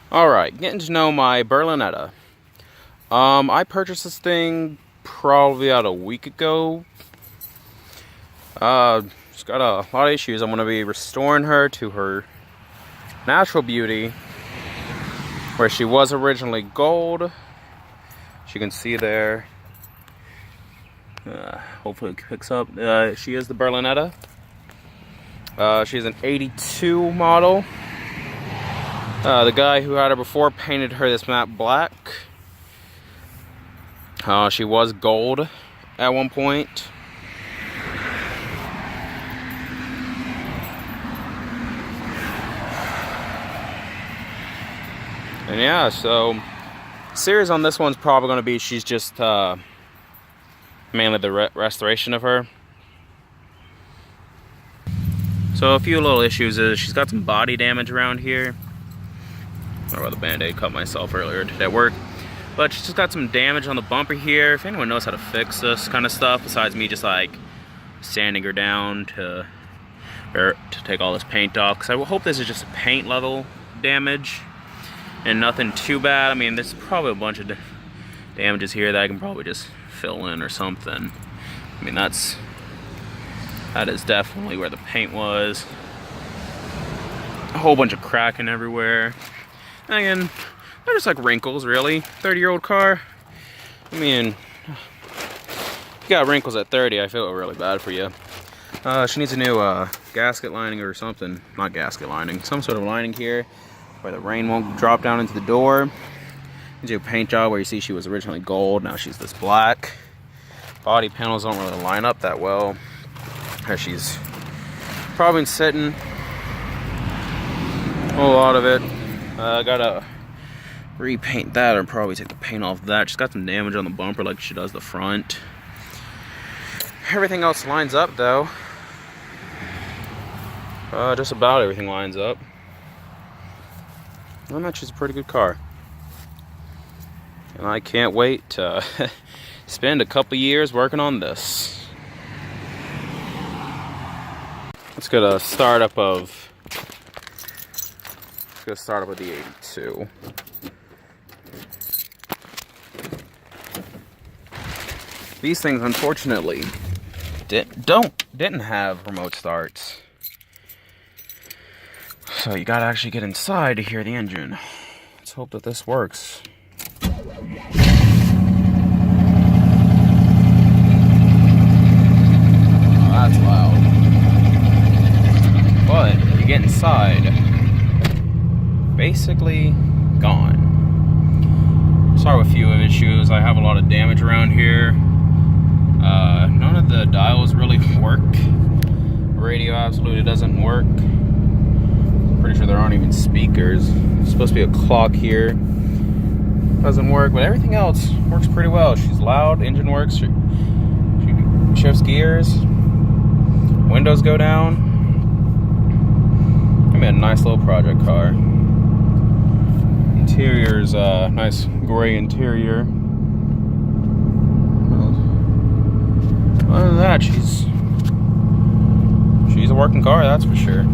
Alright, getting to know my Berlinetta. I purchased this thing probably about a week ago. She's got a lot of issues. I'm going to be restoring her to her natural beauty, where she was originally gold. As you can see there. Hopefully it picks up. She is the Berlinetta. She's an 82 model. The guy who had her before painted her this matte black. She was gold at one point. And yeah, so series on this one's probably going to be she's just mainly the restoration of her. So a few little issues is she's got some body damage around here. I don't know where the band-aid cut myself earlier today at work. But she's just got some damage on the bumper here. If anyone knows how to fix this kind of stuff, besides me just like sanding her down to take all this paint off. Because I hope this is just a paint level damage and nothing too bad. I mean, there's probably a bunch of damages here that I can probably just fill in or something. I mean, that is definitely where the paint was. A whole bunch of cracking everywhere. And again, they're just like wrinkles, really. 30-year-old car. I mean, if you got wrinkles at 30, I feel really bad for you. She needs a new gasket lining or something. Not gasket lining, some sort of lining here where the rain won't drop down into the door. Needs a paint job where you see she was originally gold, now she's this black. Body panels don't really line up that well. She's probably been sitting a whole lot of it. Gotta repaint that or probably take the paint off that. She's got some damage on the bumper like she does the front. Everything else lines up though. Just about everything lines up. And that she's a pretty good car. And I can't wait to spend a couple years working on this. Let's get a startup of the 82. These things, unfortunately, didn't have remote starts. So you gotta actually get inside to hear the engine. Let's hope that this works. Oh, that's loud. But if you get inside, basically gone. Sorry with a few issues. I have a lot of damage around here. None of the dials really work. Radio absolutely doesn't work. I'm pretty sure there aren't even speakers. There's supposed to be a clock here. Doesn't work, but everything else works pretty well. She's loud, engine works, she shifts gears, windows go down. I mean, a nice little project car. Interior's nice gray interior. Other than that, she's a working car, that's for sure.